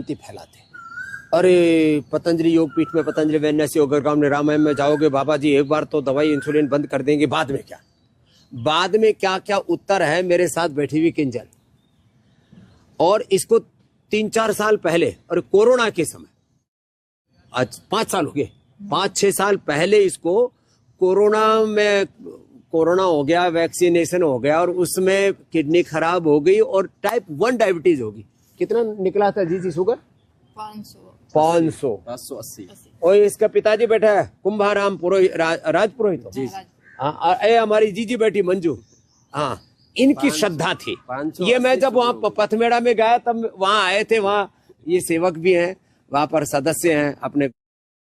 फैलाते। अरे पतंजलि योग पीठ में पतंजलि वैन्यासी योगर गांव में रामायण में जाओगे बाबा जी, एक बार तो दवाई इंसुलिन बंद कर देंगे, बाद में क्या, बाद में क्या क्या उत्तर है मेरे साथ बैठी हुई किंजल। और इसको 3-4 साल पहले, और कोरोना के समय, आज 5 साल हो गए, 5-6 साल पहले इसको कोरोना हो गया, वैक्सीनेशन हो गया और उसमें किडनी खराब हो गई और टाइप 1 डायबिटीज होगी। कितना निकला था जी शुगर? 580। और इसका पिताजी बैठा है कुंभाराम पुरोहित, राज पुरोहित जी। हाँ, हमारी जीजी बैठी मंजू। हाँ, इनकी श्रद्धा थी ये। मैं जब वहाँ पथमेड़ा में गया तब वहाँ आए थे, वहाँ ये सेवक भी हैं, वहाँ पर सदस्य हैं, अपने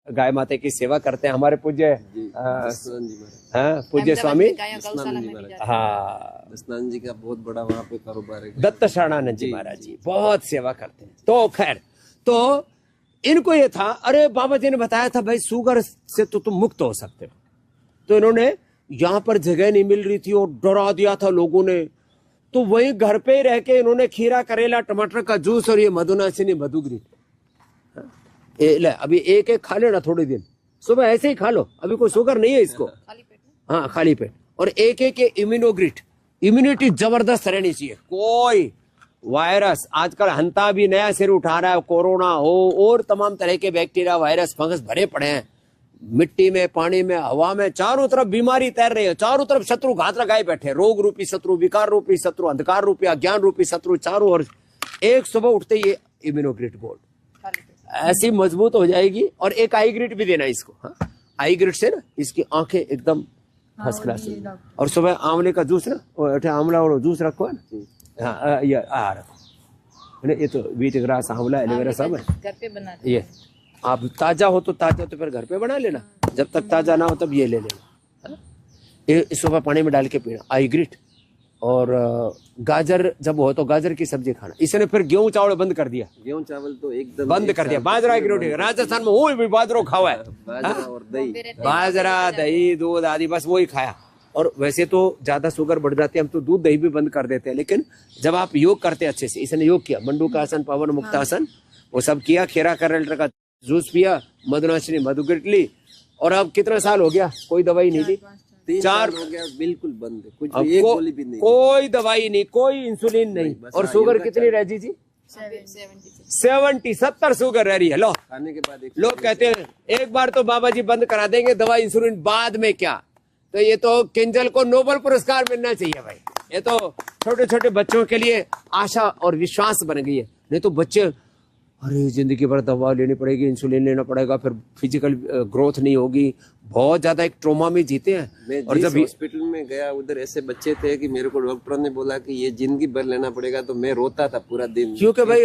गाय माता की सेवा करते हैं। हमारे पूज्य पूज्य स्वामी दत्तानंद जी का बहुत बड़ा वहाँ पे कारोबार है, दत्त शरणानंद जी महाराज जी बहुत सेवा करते हैं। तो खैर, तो इनको ये था, अरे बाबा जी ने बताया था भाई शुगर से तो तुम मुक्त हो सकते हो। तो इन्होंने यहाँ पर जगह नहीं मिल रही थी और डरा दिया था लोगों ने, तो वही घर पे ही रह के इन्होंने खीरा, करेला, टमाटर का जूस और ये मधुनाशिनी मधुग्रीट, ले अभी एक एक खा लेना थोड़े दिन, सुबह ऐसे ही खा लो, अभी कोई शुगर नहीं है इसको। हाँ, खाली पेट। और एक एक इम्यूनोग्रिट, इम्यूनिटी जबरदस्त रहनी चाहिए। कोई वायरस आजकल हंता भी नया सिर उठा रहा है, कोरोना हो और तमाम तरह के बैक्टीरिया, वायरस, फंगस भरे पड़े हैं मिट्टी में, पानी में, हवा में, चारों तरफ बीमारी तैर रही है, चारों तरफ शत्रु घात लगाए बैठे, रोग रूपी शत्रु, विकार रूपी शत्रु, अंधकार रूपी, अज्ञान रूपी शत्रु चारों ओर। एक सुबह उठते ये इम्यूनोग्रिट गोल्ड ऐसी मजबूत हो जाएगी। और एक आई ग्रिट भी देना इसको। हाँ? आई ग्रिट से ना इसकी आंखें एकदम फर्स्ट क्लास। और सुबह आंवले का जूस ना, आंवला और जूस रखो है ना। हाँ, ये रखो, ये तो बीट ग्रास, आंवला, एलोवेरा सब है घर पे बनाते। ये आप ताजा हो तो ताजा, तो फिर घर पे बना लेना, जब तक ताजा ना हो तब ये ले लेना। ये सुबह पानी में डाल के पीना, आई ग्रिट। और गाजर जब हो तो गाजर की सब्जी खाना। इसने फिर गेहूं चावल बंद कर दिया, गेहूं चावल तो एकदम बंद कर दिया। बाजरा की रोटी, राजस्थान में वो भी बाजरो खावा है, बाजरा और दही, बाजरा, दही, दूध आदि, बस वही खाया। और वैसे तो ज्यादा शुगर बढ़ जाती है, हम तो दूध दही भी बंद कर देते हैं, लेकिन जब आप योग करते हैं अच्छे से, इसने योग किया, मंडू का आसन, पवन मुक्त आसन, वो सब किया, खीरा करेला का जूस पिया, मधुनाशिनी मधुग्रीट ली। और अब कितना साल हो गया कोई दवाई नहीं ली, 4 हो गया, बिल्कुल बंद है, कुछ भी, एक गोली भी नहीं, कोई दवाई नहीं, कोई इंसुलिन नहीं। और शुगर कितनी रह जी? 70 शुगर रह रही है। लो खाने के बाद लोग कहते हैं एक बार तो बाबा जी बंद करा देंगे दवाई इंसुलिन, बाद में क्या। तो ये तो किंजल को नोबेल पुरस्कार मिलना चाहिए भाई। ये तो छोटे छोटे बच्चों के लिए आशा और विश्वास बन गई है। नहीं तो बच्चे, अरे जिंदगी भर दवा लेनी पड़ेगी, इंसुलिन लेना पड़ेगा, फिर फिजिकल ग्रोथ नहीं होगी, बहुत ज्यादा एक ट्रोमा में जीते हैं। मैं और जब हॉस्पिटल में गया, उधर ऐसे बच्चे थे कि मेरे को डॉक्टर ने बोला कि ये जिंदगी भर लेना पड़ेगा, तो मैं रोता था पूरा दिन, क्योंकि भाई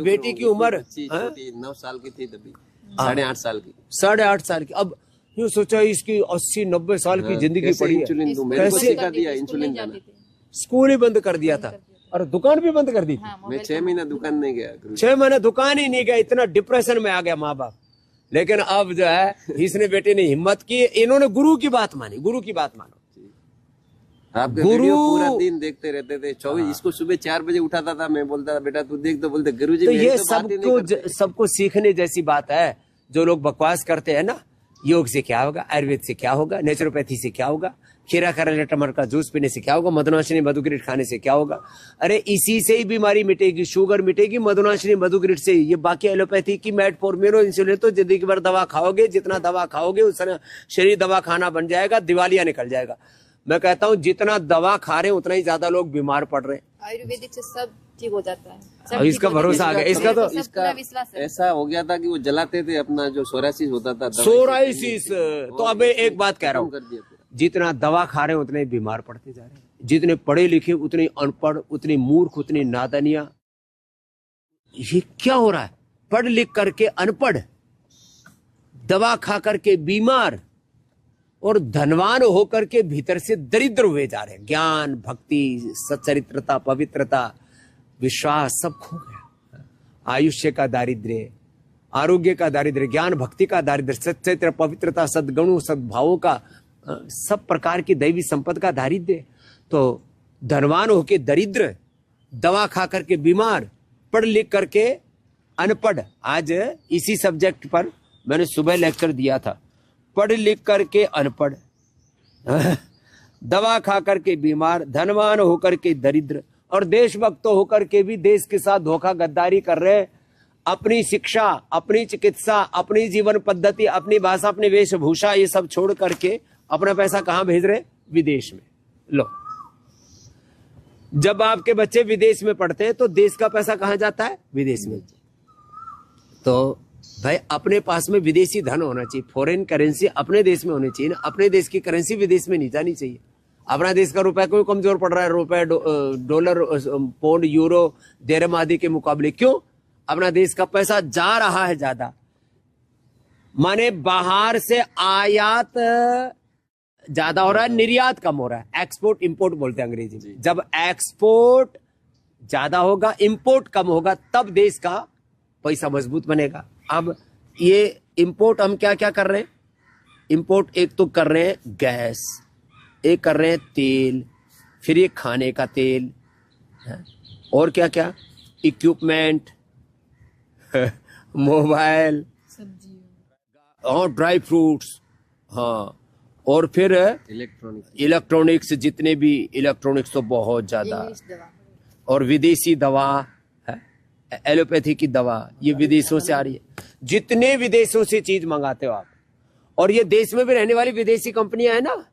बेटी की उम्र 9 साल की थी तभी, 8.5 साल की, 8.5 साल की। अब यूँ सोचा इसकी 80-90 साल की जिंदगी पड़ी है, इंसुलिन दूं, मेरे को सिखा दिया इंसुलिन देना। स्कूल ही बंद कर दिया था और दुकान भी बंद कर दी थी। मैं 6 महीना दुकान नहीं गया, 6 महीने दुकान ही नहीं गया, इतना डिप्रेशन में आ गया माँ बाप। लेकिन अब जो है इसने बेटे ने हिम्मत की, इन्होंने गुरु की बात मानी। गुरु की बात मानो, आपके वीडियो पूरा दिन देखते रहते थे 24। इसको सुबह 4 बजे उठाता था, मैं बोलता था बेटा तू देख, तो बोलते गुरुजी तो ये सबको सीखने जैसी बात है। जो लोग बकवास करते हैं ना, योग से क्या होगा, आयुर्वेद से क्या होगा, नेचुरोपैथी से क्या होगा, खीरा करेला टमाटर का जूस पीने से क्या होगा, मधुनाशिनी मधुग्रीट खाने से क्या होगा। अरे इसी से ही बीमारी मिटेगी, शुगर मिटेगी मधुनाशिनी मधुग्रीट से। ये बाकी एलोपैथी की मेटफॉर्मिन, इंसुलिन तो जिंदगी भर दवा खाओगे, जितना दवा खाओगे उस शरीर दवा खाना बन जाएगा, दिवालिया निकल जाएगा। मैं कहता हूँ जितना दवा खा रहे हैं उतना ही ज्यादा लोग बीमार पड़ रहे हैं। आयुर्वेदिक से सब ठीक हो जाता है, अब इसका भरोसा आ गया। इसका तो इसका ऐसा हो गया था कि वो जलाते थे अपना जो सोरासिस होता था, सोराइसिस। तो अब एक बात कह रहा हूँ, जितना दवा खा रहे हैं उतने बीमार पड़ते जा रहे हैं। जितने पढ़े लिखे उतने अनपढ़, उतनी मूर्ख, उतनी नादानिया। ये क्या हो रहा है? पढ़ लिख करके अनपढ़, दवा खा करके बीमार, और धनवान होकर के भीतर से दरिद्र हुए जा रहे हैं। ज्ञान, भक्ति, सच्चरित्रता, पवित्रता, विश्वास सब खो गया। आयुष्य का दारिद्र्य, आरोग्य का दारिद्र्य, ज्ञान भक्ति का दारिद्र्य, सच्चरित्र, पवित्रता, सद्गुणों, सद्भावों का, सब प्रकार की दैवी संपत्ति का दारिद्र्य। तो धनवान होके दरिद्र, दवा खा करके बीमार, पढ़ लिख करके अनपढ़, आज इसी सब्जेक्ट पर मैंने सुबह लेक्चर दिया था, पढ़ लिख करके अनपढ़, दवा खा करके बीमार, धनवान होकर के दरिद्र, और देशभक्त होकर के भी देश के साथ धोखा गद्दारी कर रहे। अपनी शिक्षा, अपनी चिकित्सा, अपनी जीवन पद्धति, अपनी भाषा, अपनी वेशभूषा, ये सब छोड़ करके अपना पैसा कहां भेज रहे? विदेश में। लो, जब आपके बच्चे विदेश में पढ़ते हैं तो देश का पैसा कहां जाता है? विदेश में। तो भाई अपने पास में विदेशी धन होना चाहिए, फॉरेन करेंसी अपने देश में होनी चाहिए ना, अपने देश की करेंसी विदेश में नहीं जानी चाहिए। अपना देश का रुपया क्यों कमजोर पड़ रहा है? रुपए, डॉलर, पौंड, यूरो, दिरहम आदि के मुकाबले क्यों? अपना देश का पैसा जा रहा है ज्यादा, माने बाहर से आयात ज्यादा हो रहा है, निर्यात कम हो रहा है। एक्सपोर्ट इंपोर्ट बोलते हैं अंग्रेजी में। जब एक्सपोर्ट ज्यादा होगा, इंपोर्ट कम होगा, तब देश का पैसा मजबूत बनेगा। अब ये इंपोर्ट हम क्या क्या कर रहे हैं? इंपोर्ट एक तो कर रहे हैं गैस, एक कर रहे हैं तेल, फिर ये खाने का तेल, और क्या क्या, इक्विपमेंट, मोबाइल, और ड्राई फ्रूट्स, हाँ, और फिर इलेक्ट्रॉनिक्स, जितने भी इलेक्ट्रॉनिक्स तो बहुत ज्यादा, इंग्लिश दवा, और विदेशी दवा है, एलोपैथी की दवा, ये विदेशों से आ रही है। जितने विदेशों से चीज मंगाते हो आप, और ये देश में भी रहने वाली विदेशी कंपनियां है ना,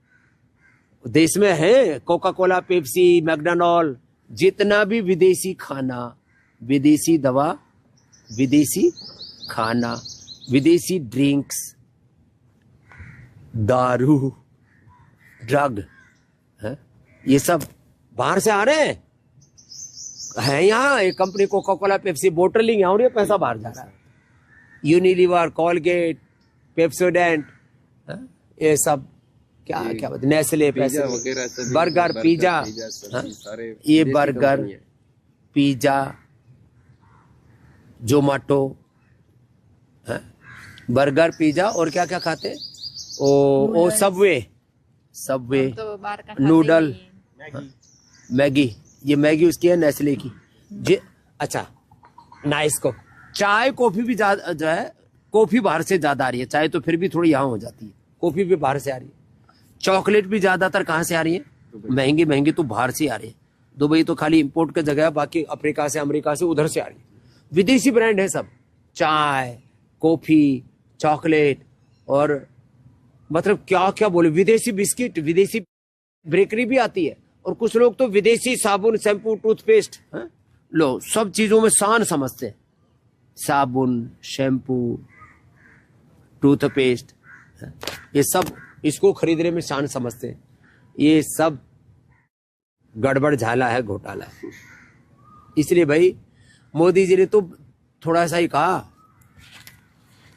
देश में है, कोका कोला, पेप्सी, मैकडॉनल्ड, जितना भी विदेशी खाना, विदेशी दवा, विदेशी खाना, विदेशी ड्रिंक्स, दारू, ड्रग है, ये सब बाहर से आ रहे हैं। यहाँ एक company Coca Cola, Pepsi, bottling यहाँ हो रही है, पैसा बाहर जा रहा है। यूनिलीवर, कोलगेट, पेप्सोडेंट, ये सब क्या क्या बोलते, नेस्ले, बर्गर, पिज्जा, ये burger, pizza, Zomato, burger, pizza, और क्या क्या खाते हैं? ओ सबवे, तो बाहर का खाते नूडल, ही हैं। मैगी, ये मैगी उसकी है नेस्ले की जी। अच्छा, नाइस को चाय कॉफी भी ज्यादा जो है, कॉफी बाहर से ज्यादा आ रही है, चाय तो फिर भी थोड़ी यहाँ हो जाती है, कॉफी भी बाहर से आ रही है। चॉकलेट भी ज्यादातर कहाँ से आ रही है? महंगी महंगी तो बाहर से आ रही है। दुबई तो खाली इंपोर्ट की जगह है, बाकी अफ्रीका से, अमेरिका से, उधर से आ रही है। विदेशी ब्रांड है सब, चाय, कॉफी, चॉकलेट, और मतलब क्या क्या बोले, विदेशी बिस्किट, विदेशी बेकरी भी आती है, और कुछ लोग तो विदेशी साबुन, शैम्पू, टूथपेस्ट, लो सब चीजों में शान समझते हैं। साबुन, शैम्पू, टूथपेस्ट, ये सब इसको खरीदने में शान समझते हैं। ये सब गड़बड़ झाला है, घोटाला है। इसलिए भाई मोदी जी ने तो थोड़ा सा ही कहा,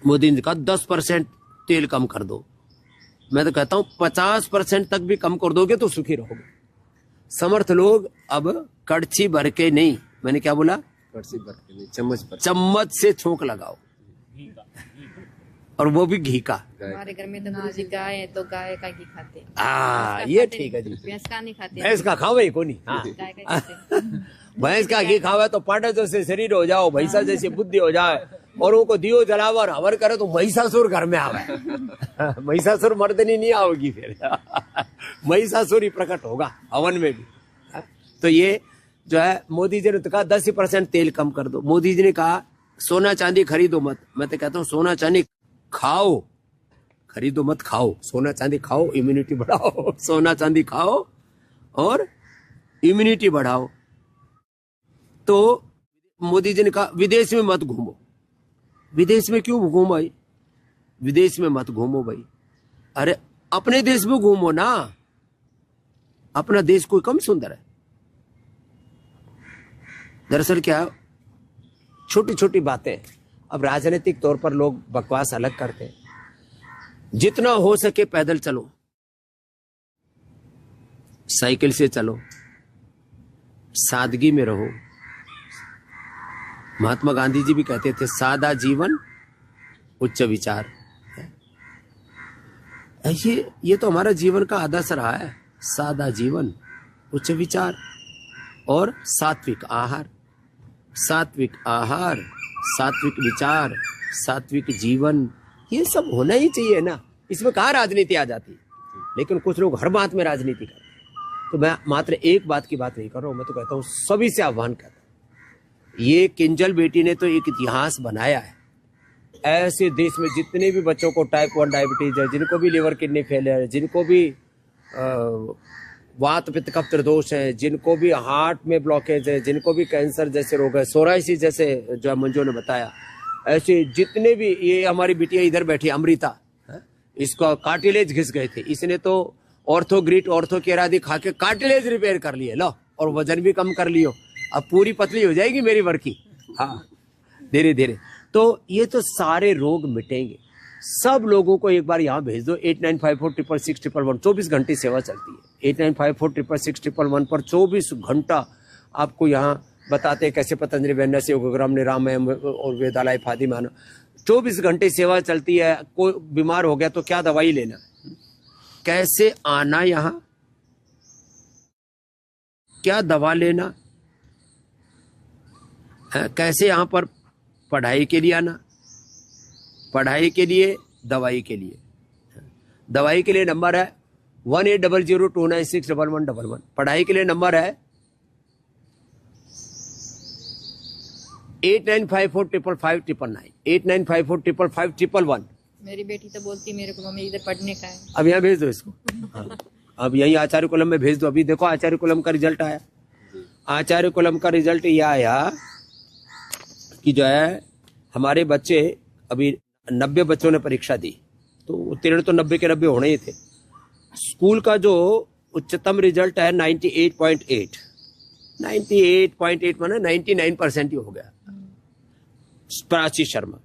मोदी ने कहा 10% तेल कम कर दो। मैं तो कहता हूं 50% तक भी कम कर दोगे तो सुखी रहोगे। समर्थ लोग अब कड़छी भर के नहीं, मैंने क्या बोला? कड़छी भर के नहीं, चम्मच भर, चम्मच से छोंक लगाओ, और वो भी घी का। हमारे घर में तो दूसरी गाय है, तो गाय का घी खाते हैं। ये ठीक है जी। भैंस का नहीं खाते। भैंस का खावे को नहीं, गाय का खाते हैं। भैंस का घी खावे तो पांडा जैसे शरीर हो जाओ, भैंसा जैसी बुद्धि हो जाए, और उनको दियो जलावा और हवन करे तो महिषासुर घर में आवे। महिषासुर मर्दनी नहीं आओगी, फिर महिषासुर ही प्रकट होगा हवन में भी। तो ये जो है मोदी जी ने तो कहा 10% तेल कम कर दो। मोदी जी ने कहा सोना चांदी खरीदो मत। मैं तो कहता हूँ सोना चांदी खाओ, खरीदो मत, खाओ। सोना चांदी खाओ, इम्यूनिटी बढ़ाओ। सोना चांदी खाओ और इम्यूनिटी बढ़ाओ। तो मोदी जी ने कहा विदेश में मत घूमो। विदेश में क्यों घूमो भाई? विदेश में मत घूमो भाई, अरे अपने देश में घूमो ना। अपना देश कोई कम सुंदर है? दरअसल क्या, छोटी छोटी बातें, अब राजनीतिक तौर पर लोग बकवास अलग करते हैं। जितना हो सके पैदल चलो, साइकिल से चलो, सादगी में रहो। महात्मा गांधी जी भी कहते थे सादा जीवन उच्च विचार। ये तो हमारा जीवन का आदर्श रहा है, सादा जीवन, उच्च विचार और सात्विक आहार। सात्विक आहार, सात्विक विचार, सात्विक जीवन, ये सब होना ही चाहिए ना। इसमें कहाँ राजनीति आ जाती है, लेकिन कुछ लोग हर बात में राजनीति करते हैं। तो मैं मात्र एक बात की बात नहीं कर रहा हूँ, मैं तो कहता हूँ सभी से आह्वान करता हूँ। ये किंजल बेटी ने तो एक इतिहास बनाया है। ऐसे देश में जितने भी बच्चों को टाइप 1 डायबिटीज है, जिनको भी लिवर किडनी फेलियर है, जिनको भी वात पित्त कफ दोष है, जिनको भी हार्ट में ब्लॉकेज है, जिनको भी कैंसर जैसे रोग है, सोराइसिस जैसे जो मंजू ने बताया, ऐसे जितने भी, ये हमारी बिटिया इधर बैठी अमृता, इसका कार्टिलेज घिस गए थे, इसने तो ऑर्थोग्रिट ऑर्थोकेर आदि खा के कार्टिलेज रिपेयर कर लिए, लो, और वजन भी कम कर लियो, अब पूरी पतली हो जाएगी मेरी वर्की। हाँ, धीरे धीरे तो ये तो सारे रोग मिटेंगे। सब लोगों को एक बार यहाँ भेज दो। 89546611 24 घंटे सेवा चलती है। 89546611 पर 24 घंटा आपको यहाँ बताते हैं कैसे पतंजलि वेदन्यास योगग्राम निरामय और वेदालय फादी मानो 24 घंटे सेवा चलती है। कोई बीमार हो गया तो क्या दवाई लेना, कैसे आना यहाँ, क्या दवा लेना, कैसे यहाँ पर पढ़ाई के लिए आना, पढ़ाई के लिए, दवाई के लिए। दवाई के लिए नंबर है 180029611111। पढ़ाई के लिए नंबर है 8954555599 8954555511। मेरी बेटी तो बोलती मेरे को मम्मी इधर पढ़ने का है। अब यहाँ भेज दो इसको। हाँ, अब यही आचार्य कुलम में भेज दो। अभी देखो आचार्य कुलम का रिजल्ट आया। आचार्य कुलम का रिजल्ट यह आया कि जो है हमारे बच्चे, अभी 90 बच्चों ने परीक्षा दी, तो उत्तीर्ण तो 90 के 90 होने ही थे। स्कूल का जो उच्चतम रिजल्ट है 98.8 माना 99% ही हो गया। प्राची शर्मा,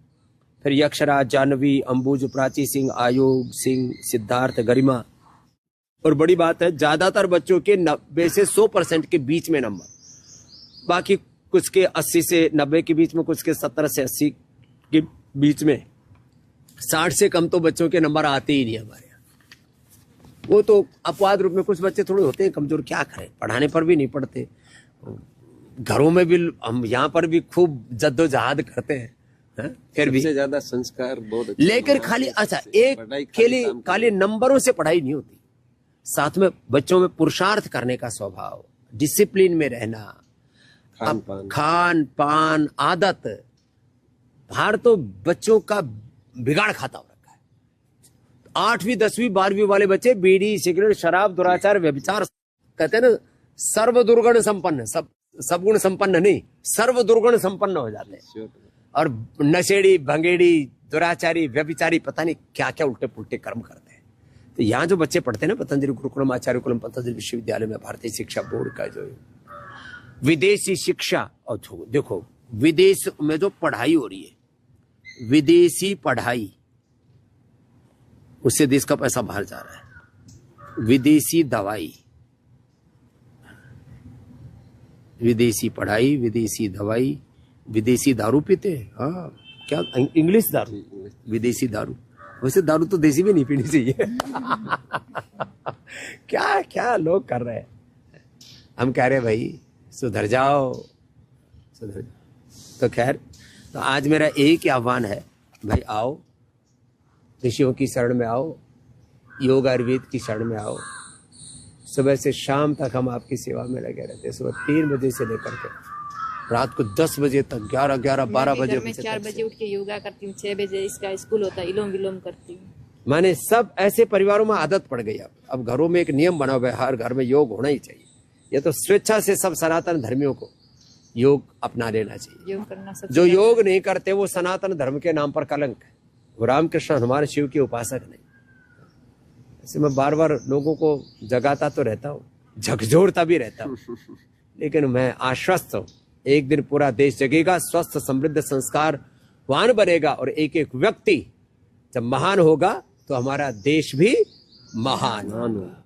फिर यक्षराज, जानवी, अंबुज, प्राची सिंह, आयोग सिंह, सिद्धार्थ, गरिमा। और बड़ी बात है, ज्यादातर बच्चों के 90 से 100% के बीच में नंबर, बाकी कुछ के 80 से 90 के बीच में, कुछ के 70 से 80 के बीच में। 60 से कम तो बच्चों के नंबर आते ही नहीं हमारे यहाँ। वो तो अपवाद रूप में कुछ बच्चे थोड़े होते हैं कमजोर, क्या करें, पढ़ाने पर भी नहीं पढ़ते। घरों में भी हम यहाँ पर भी खूब जद्दोजहद करते हैं, फिर भी सबसे ज्यादा संस्कार बहुत अच्छे। लेकर खाली अच्छा एक खाली नंबरों से पढ़ाई नहीं होती, साथ में बच्चों में पुरुषार्थ करने का स्वभाव, डिसिप्लिन में रहना, खान पान आदत। बाहर तो बच्चों का बिगाड़ खाता हो रखा है। 8वीं 10वीं 12वीं वाले बच्चे बीड़ी सिगरेट शराब दुराचार व्यभिचार, कहते हैं ना सर्व दुर्गुण संपन्न, सब गुण संपन्न नहीं, सर्व दुर्गुण संपन्न हो जाते हैं। और नशेड़ी भंगेड़ी दुराचारी व्यभिचारी पता नहीं क्या क्या उल्टे पुल्टे कर्म करते हैं। तो यहाँ जो बच्चे पढ़ते हैं ना पतंजलि गुरुकुलम आचार्य कुलम पतंजलि विश्वविद्यालय में, भारतीय शिक्षा बोर्ड का जो विदेशी शिक्षा, और देखो विदेश में जो पढ़ाई हो रही है, विदेशी पढ़ाई, उससे देश का पैसा बाहर जा रहा है। विदेशी दवाई, विदेशी पढ़ाई, विदेशी दवाई, विदेशी दारू पीते हैं। हाँ, क्या इंग्लिश दारू, विदेशी दारू। वैसे दारू तो देसी में नहीं पीनी चाहिए। क्या क्या लोग कर रहे हैं। हम कह रहे हैं भाई सुधर जाओ, सुधर जाओ। तो खैर, तो आज मेरा एक ही आह्वान है, भाई आओ, ऋषियों की शरण में आओ, योग आयुर्वेद की शरण में आओ। सुबह से शाम तक हम आपकी सेवा में लगे रहते हैं। सुबह 3 बजे से लेकर के रात को 10 बजे तक, 11, 12 बजे। मैं 4 बजे उठ के योगा करती हूँ, 6 बजे इसका स्कूल होता है, इलोम विलोम करती हूँ। माने सब ऐसे परिवारों में आदत पड़ गई। अब घरों में एक नियम बना हुआ है, हर घर में योग होना ही चाहिए। ये तो स्वेच्छा से सब सनातन धर्मियों को योग अपना लेना चाहिए। योग करना सबसे जो योग नहीं करते वो सनातन धर्म के नाम पर कलंक है। वो रामकृष्ण हनुमान शिव के उपासक नहीं। ऐसे मैं बार बार लोगों को जगाता तो रहता हूँ, झकझोरता भी रहता हूँ, लेकिन मैं आश्वस्त हूँ, एक दिन पूरा देश जगेगा, स्वस्थ समृद्ध संस्कारवान बनेगा, और एक एक व्यक्ति जब महान होगा तो हमारा देश भी महान होगा।